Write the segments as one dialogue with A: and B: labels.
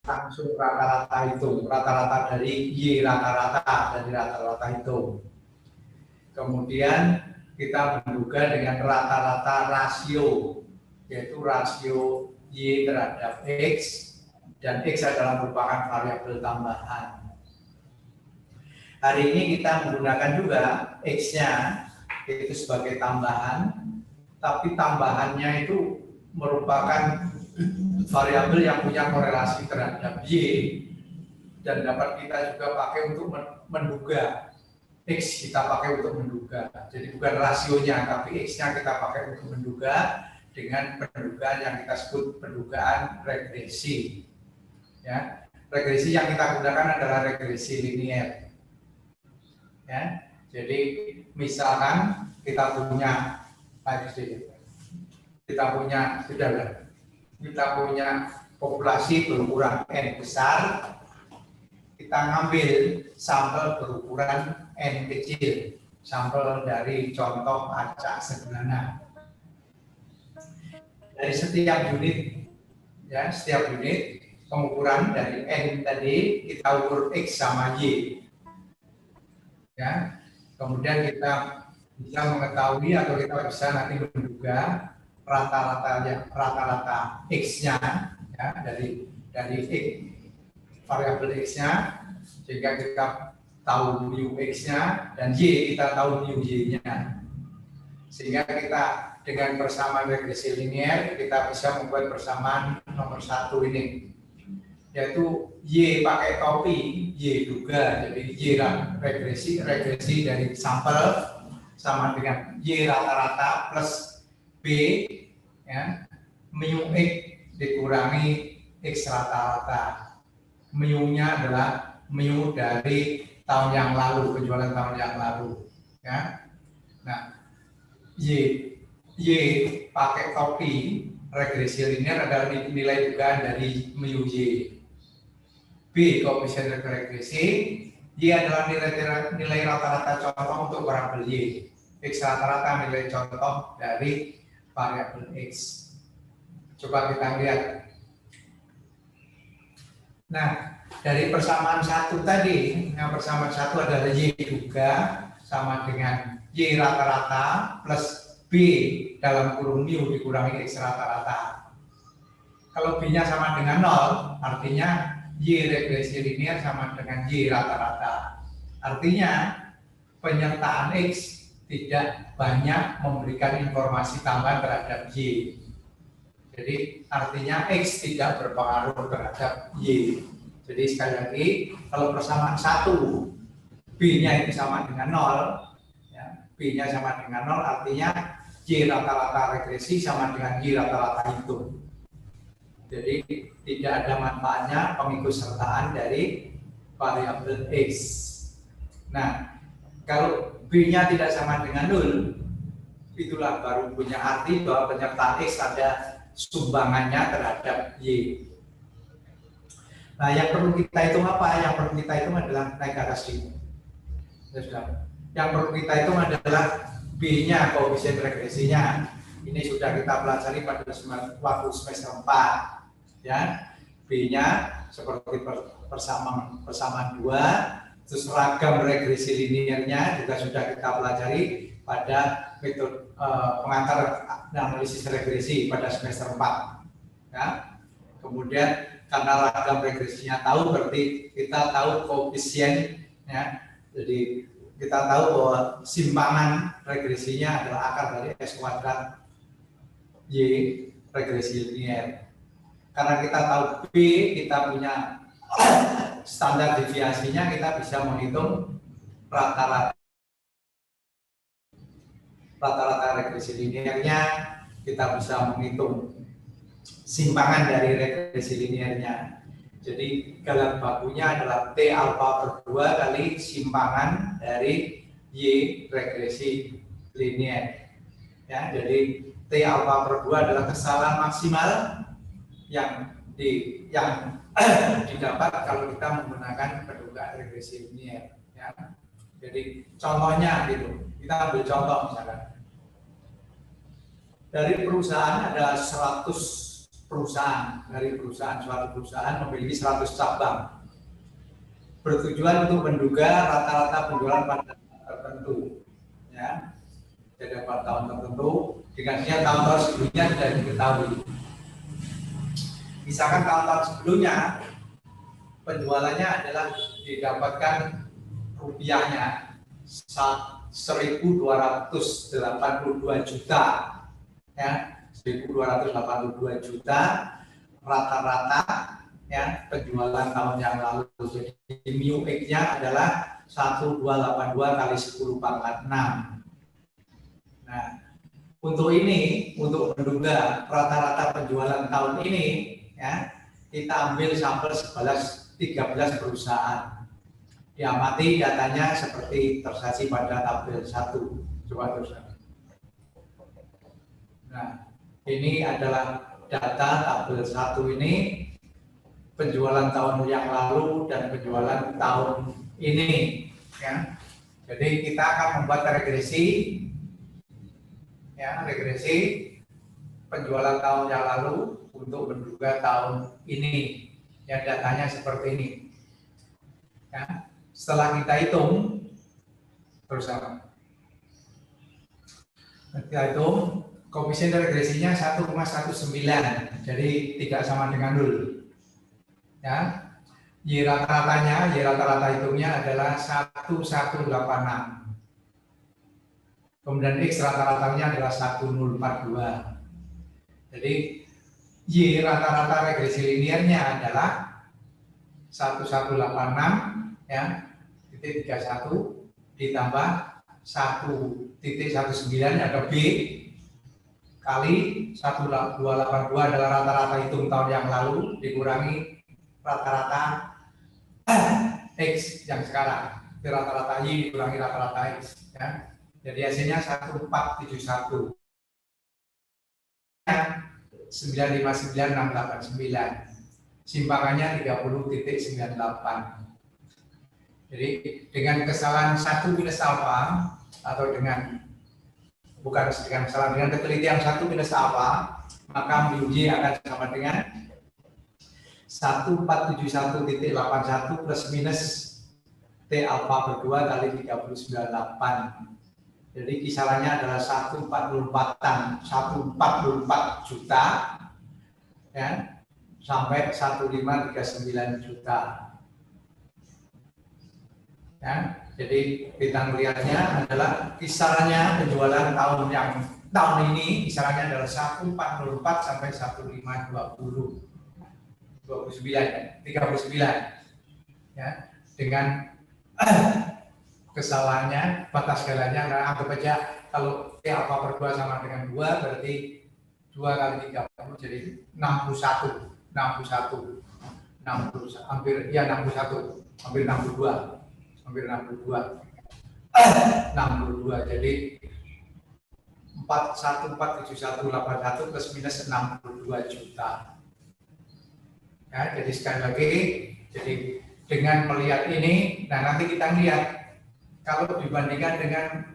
A: langsung rata-rata itu, rata-rata dari Y rata-rata, dari rata-rata itu. Kemudian kita menduga dengan rata-rata rasio, yaitu rasio Y terhadap X, dan X adalah merupakan variabel tambahan. Hari ini kita menggunakan juga X-nya, itu sebagai tambahan, tapi tambahannya itu merupakan variabel yang punya korelasi terhadap Y, dan dapat kita juga pakai untuk menduga. X kita pakai untuk menduga, jadi bukan rasionya, tapi X-nya kita pakai untuk menduga dengan pendugaan yang kita sebut pendugaan regresi. Ya, regresi yang kita gunakan adalah regresi linear. Ya, jadi misalkan kita punya populasi berukuran N besar, kita ngambil sampel berukuran N kecil, sampel dari contoh acak sederhana. Dari setiap unit, ya, setiap unit pengukuran dari N tadi kita ukur X sama Y. Ya, kemudian kita bisa mengetahui atau kita bisa nanti menduga rata-rata X-nya, ya, dari X, variabel X-nya, sehingga kita tahu mu X-nya, dan Y kita tahu mu Y-nya. Sehingga kita dengan persamaan regresi linear kita bisa membuat persamaan nomor 1 ini, yaitu Y pakai topi, Y juga, jadi Y regresi dari sampel sama dengan Y rata-rata plus B, ya, mu X dikurangi X rata-rata. Mu-nya adalah mu dari tahun yang lalu, penjualan tahun yang lalu, ya. Nah, Y pakai topi regresi linear adalah nilai dugaan dari mu Y. B koefisien regresi, Y adalah nilai rata-rata contoh untuk variabel Y. X rata-rata nilai contoh dari variabel X. Coba kita lihat. Nah, dari persamaan satu tadi, yang persamaan satu adalah Y juga sama dengan Y rata-rata plus B dalam kurung mu dikurangi X rata-rata. Kalau B-nya sama dengan 0, artinya Y regresi linear sama dengan Y rata-rata. Artinya penyertaan X tidak banyak memberikan informasi tambahan terhadap Y. Jadi artinya X tidak berpengaruh terhadap Y. Jadi sekali lagi, kalau persamaan 1, B-nya itu sama dengan 0, ya, B-nya sama dengan 0, artinya Y rata-rata regresi sama dengan Y rata-rata itu. Jadi tidak ada manfaatnya pengikutsertaan dari variabel X. Nah, kalau B-nya tidak sama dengan 0, itulah baru punya arti bahwa penyertaan X ada sumbangannya terhadap Y. Nah, yang perlu kita hitung apa? Yang perlu kita hitung adalah naik ke atas ini. Yang perlu kita hitung adalah B-nya, koefisien regresinya. Ini sudah kita pelajari pada waktu semester 4. Ya, B-nya seperti persamaan 2, terus ragam regresi linearnya juga sudah kita pelajari pada metode pengantar analisis regresi pada semester 4. Ya. Kemudian karena ragam regresinya tahu, berarti kita tahu koefisien, ya. Jadi kita tahu bahwa simpangan regresinya adalah akar dari S kuadrat Y regresi linear. Karena kita tahu B, kita punya standar deviasinya, kita bisa menghitung rata-rata regresi linearnya, kita bisa menghitung simpangan dari regresi linearnya. Jadi galan bakunya adalah T alfa per 2 kali simpangan dari Y regresi linear. Ya, jadi T alfa per 2 adalah kesalahan maksimal yang didapat kalau kita menggunakan pendugaan regresi linear. Ya. Jadi contohnya gitu, kita ambil contoh misalkan dari perusahaan ada 100 perusahaan, dari suatu perusahaan memiliki 100 cabang, bertujuan untuk menduga rata-rata penjualan pada tertentu, ya. Jadi pada tahun tertentu, dikasihnya tahun-tahun sebelumnya sudah diketahui. Misalkan tahun-tahun sebelumnya penjualannya adalah didapatkan rupiahnya 1.282 juta, ya, 1.282 juta rata-rata, ya, penjualan tahun yang lalu. Jadi mu X-nya adalah 1282 kali 10 pangkat 6. Nah, untuk ini, untuk menduga rata-rata penjualan tahun ini, ya, kita ambil sampel 13 perusahaan. Diamati datanya seperti tersaji pada tabel 1. Coba terus. Nah, ini adalah data tabel 1 ini, penjualan tahun yang lalu dan penjualan tahun ini, ya. Jadi kita akan membuat regresi, ya, regresi penjualan tahun yang lalu untuk menduga tahun ini, ya, datanya seperti ini, ya. Setelah kita hitung bersama, kita hitung koefisien regresinya 1,19, jadi tidak sama dengan 0, ya. Y rata-ratanya, Y rata-rata hitungnya adalah 1186. Kemudian X rata-ratanya adalah 1042. Jadi Y rata-rata regresi linearnya adalah 1186, ya, titik 31 ditambah 1,19 ada B kali 1282 adalah rata-rata hitung tahun yang lalu dikurangi rata-rata X yang sekarang. Rata-rata Y dikurangi rata-rata X, ya. Jadi hasilnya 1471. 959,689. Simpangannya 30,98. Jadi dengan kesalahan 1 minus alfa atau dengan kesalahan dengan ketelitian 1 minus alfa, maka mu Y akan sama dengan 1471.81 plus minus T alfa per 2 kali 398. Jadi kisarannya adalah 144 juta, ya, sampai 1539 juta. Ya, jadi kita melihatnya adalah kisarannya penjualan tahun ini kisarannya adalah 144 sampai 1529, 39, ya, dengan kesalahannya batas skalanya anggap aja kalau T alfa per 2 sama dengan 2 berarti 2 kali 30 jadi 61 hampir 61 hampir 62 jadi 1417181 plus minus 62 juta. Ya, jadi sekali lagi, jadi dengan melihat ini, nah nanti kita lihat kalau dibandingkan dengan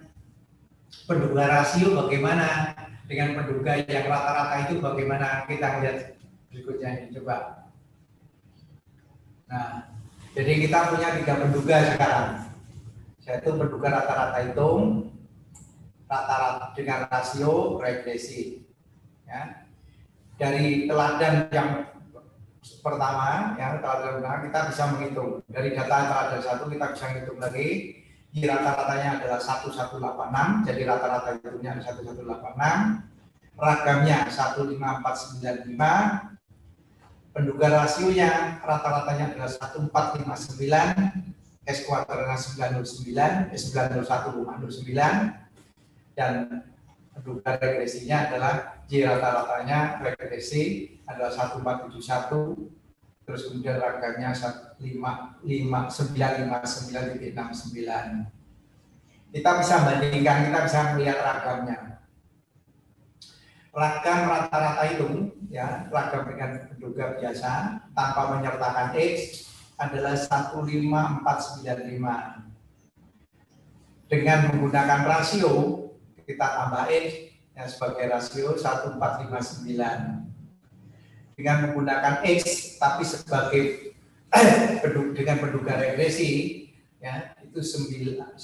A: penduga rasio bagaimana, dengan penduga yang rata-rata itu bagaimana, kita lihat berikutnya ini coba. Nah, jadi kita punya 3 penduga sekarang, yaitu penduga rata-rata hitung, rata-rata dengan rasio, regresi. Ya. Dari teladan yang pertama, ya, teladan pertama kita bisa menghitung dari data teladan 1 kita bisa menghitung lagi. Y rata-ratanya adalah 1186, jadi rata-rata hitungnya 1186, ragamnya 15495, penduga rasionya rata-ratanya adalah 1459, S kuadratnya 901,09, dan penduga regresinya adalah Y rata-ratanya regresi adalah 1471, terus kemudian ragamnya 959,69. Kita bisa bandingkan, kita bisa melihat ragamnya. Ragam rata-rata hitung, ya, ragam dengan penduga biasa tanpa menyertakan X adalah 15495. Dengan menggunakan rasio kita tambah X, ya, sebagai rasio 1459. dengan menggunakan X tapi sebagai dengan penduga regresi, ya, itu 959.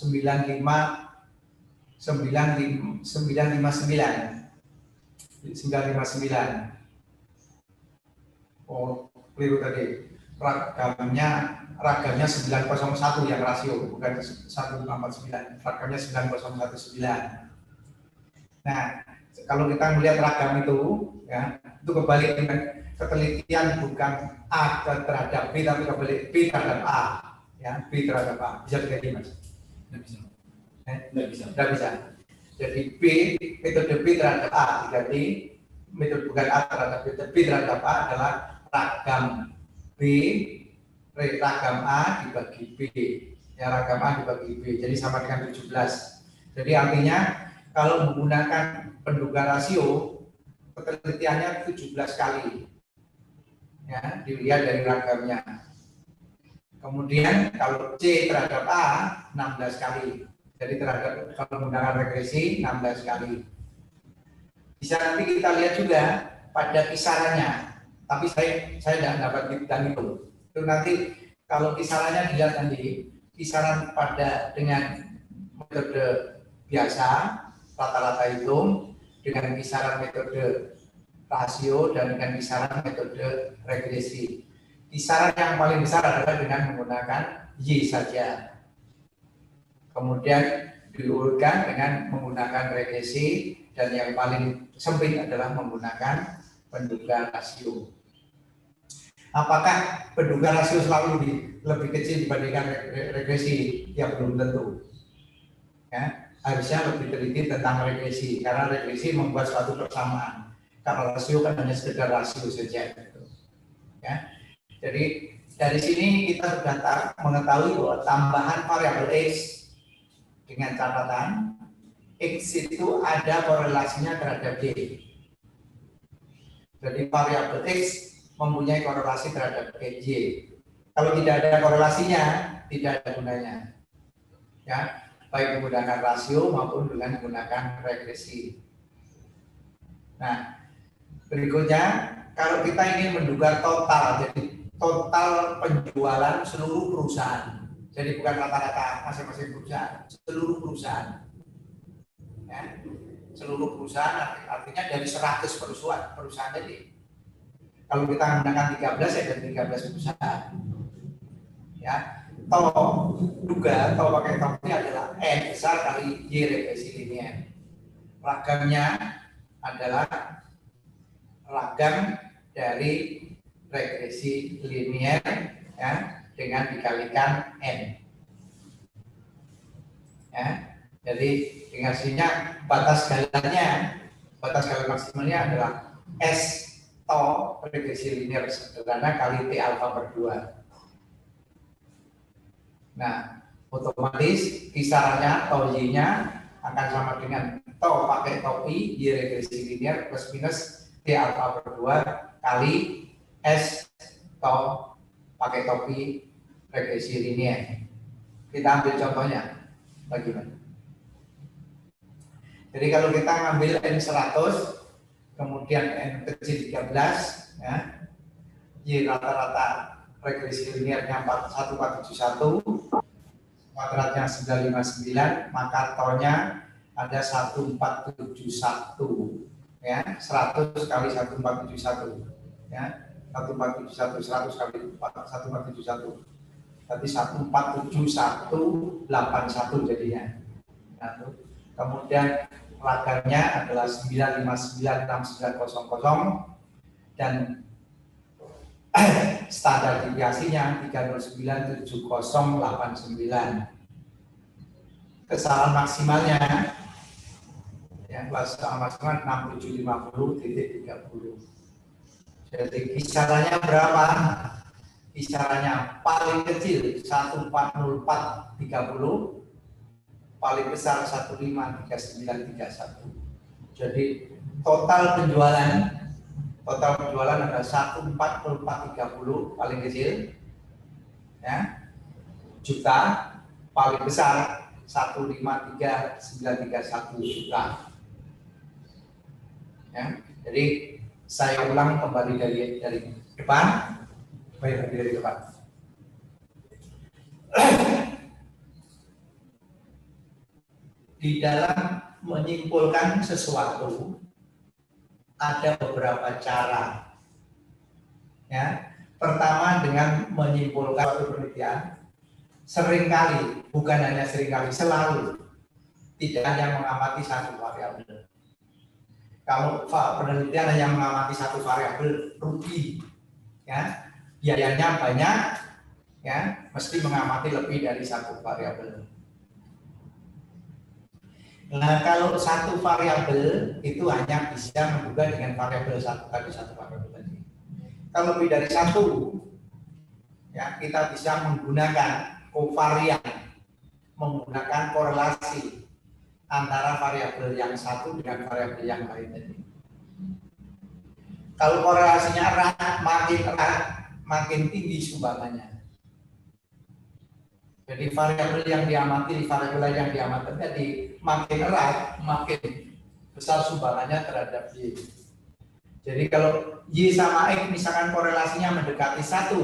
A: Oh, keliru tadi. Ragamnya 901 yang rasio, bukan 149. Ragamnya 9019. Nah, kalau kita melihat ragam itu, ya, itu kebalik dengan ketelitian bukan A terhadap B, tapi kebalik B terhadap A, ya, B terhadap A. Bisa jadi, Mas? Tidak bisa. Tidak bisa. Jadi B, metode B terhadap A, jadi metode bukan A terhadap B terhadap A adalah ragam B, ragam A dibagi B, ya, ragam A dibagi B, jadi sama dengan 17. Jadi artinya kalau menggunakan penduga rasio, penelitiannya 17 kali, ya, dilihat dari ragamnya. Kemudian kalau C terhadap A 16 kali, jadi terhadap kalau menggunakan regresi 16 kali. Bisa nanti kita lihat juga pada kisarannya, tapi saya tidak dapat bilang itu. Itu nanti kalau kisarannya dilihat nanti, kisaran pada dengan metode biasa rata-rata hitung, dengan kisaran metode rasio, dan dengan kisaran metode regresi. Kisaran yang paling besar adalah dengan menggunakan Y saja. Kemudian diurutkan dengan menggunakan regresi, dan yang paling sempit adalah menggunakan penduga rasio. Apakah penduga rasio selalu lebih kecil dibandingkan regresi? Ya, belum tentu. Ya, harusnya lebih teliti tentang regresi, karena regresi membuat suatu persamaan. Kalau rasio kan hanya sekedar rasio saja. Gitu. Ya. Jadi dari sini kita sudah mengetahui bahwa tambahan variabel X dengan catatan X itu ada korelasinya terhadap Y. Jadi variabel X mempunyai korelasi terhadap Y. Kalau tidak ada korelasinya, tidak ada gunanya. Ya, baik menggunakan rasio maupun dengan menggunakan regresi. Nah, berikutnya kalau kita ingin menduga total, jadi total penjualan seluruh perusahaan. Jadi bukan rata-rata masing-masing perusahaan, seluruh perusahaan. Ya, seluruh perusahaan artinya dari 100 perusahaan tadi. Kalau kita menggunakan 13 ya dari 13 perusahaan. Ya, duga pakai ini adalah N besar kali Y regresi linear. Ragamnya adalah ragam dari regresi linear, ya, dengan dikalikan N. Ya, jadi dengan sini batas galan maksimalnya adalah S tau regresi linear sederhana kali T alfa per 2. Nah, otomatis kisarannya tau Y-nya akan sama dengan tau pakai tau I, Y regresi linear plus minus T alfa per 2 kali S tau pakai tau I regresi linear. Kita ambil contohnya bagaimana. Jadi kalau kita ngambil N100 kemudian N kecil 13, ya, Y rata-rata regresi linearnya 1471, kuadratnya 959, maka taunya ada 1471, ya, 100 kali 1471, ya, 1471, 100 kali 1471, berarti 147181 jadinya. Nah, kemudian ragamnya adalah 9596900 dan standar deviasinya 3097089. Kesalahan maksimalnya, ya, kesalahan maksimal 6750.30. Jadi kisarannya berapa? Kisarannya paling kecil 140430, paling besar 153931. Jadi total penjualan adalah 140430 paling kecil, ya, juta, paling besar 153931 juta. Ya, jadi Saya ulang kembali dari depan. Baik, dari depan. Di dalam menyimpulkan sesuatu ada beberapa cara. Ya, pertama dengan menyimpulkan suatu penelitian, seringkali, bukan hanya seringkali, selalu tidak hanya mengamati satu variabel. Kalau penelitian hanya mengamati satu variabel, rugi, ya, biayanya banyak, ya, mesti mengamati lebih dari satu variabel. Nah, kalau satu variabel itu hanya bisa menduga dengan variabel satu variabel tadi. Kalau lebih dari satu, ya, kita bisa menggunakan kovarian, menggunakan korelasi antara variabel yang satu dengan variabel yang lain tadi. Kalau korelasinya erat, makin tinggi sumbangannya. Jadi variabel yang diamati, variabel yang diamati tadi makin erat, makin besar sumbangannya terhadap Y. Jadi kalau Y sama X misalkan korelasinya mendekati 1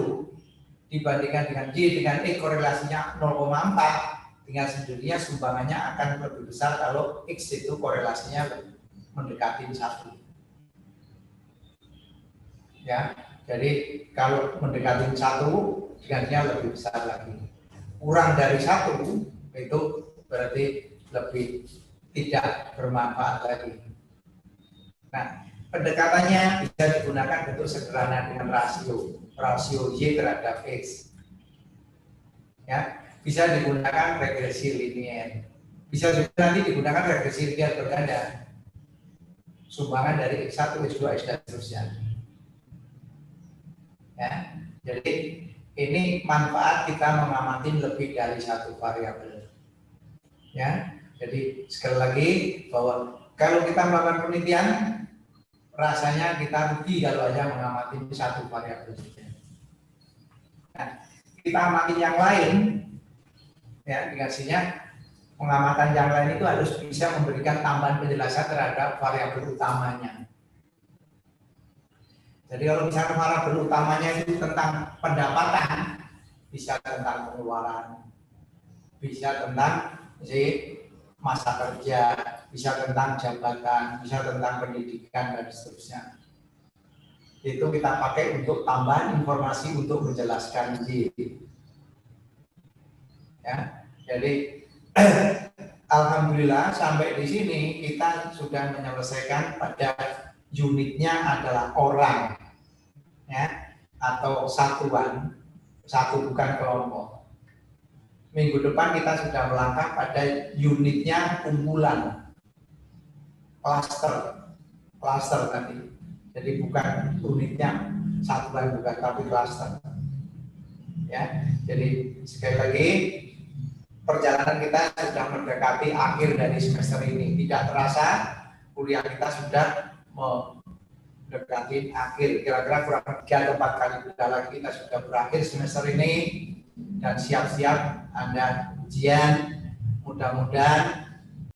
A: dibandingkan dengan Y dengan X korelasinya 0,4, dengan sendirinya sumbangannya akan lebih besar kalau X itu korelasinya mendekati 1. Ya, jadi kalau mendekati 1 dengannya lebih besar lagi. Kurang dari 1 itu berarti lebih tidak bermanfaat lagi. Nah, pendekatannya bisa digunakan bentuk sederhana dengan rasio Y terhadap X. Ya, bisa digunakan regresi linear. Bisa juga nanti digunakan regresi linear berganda. Sumbangan dari X1, X2, X dan seterusnya. Ya, jadi ini manfaat kita mengamati lebih dari satu variabel. Ya, jadi sekali lagi bahwa kalau kita melakukan penelitian, rasanya kita rugi kalau hanya mengamati satu variabel saja. Nah, kita amati yang lain, ya, dikasihnya pengamatan yang lain itu harus bisa memberikan tambahan penjelasan terhadap variabel utamanya. Jadi kalau misalnya variabel utamanya itu tentang pendapatan, bisa tentang pengeluaran, bisa tentang masa kerja, bisa tentang jabatan, bisa tentang pendidikan dan seterusnya. Itu kita pakai untuk tambahan informasi untuk menjelaskan Y. Ya, jadi alhamdulillah sampai di sini kita sudah menyelesaikan pada unitnya adalah orang, ya, atau satuan, satu bukan kelompok. Minggu depan kita sudah melangkah pada unitnya kumpulan, cluster tadi. Jadi bukan unitnya satuan bukan, tapi cluster. Ya, jadi sekali lagi perjalanan kita sudah mendekati akhir dari semester ini. Tidak terasa kuliah kita sudah mendekati akhir. Kira-kira kurang 3 atau 4 kali kuliah lagi kita sudah berakhir semester ini dan siap-siap Anda ujian. Mudah-mudahan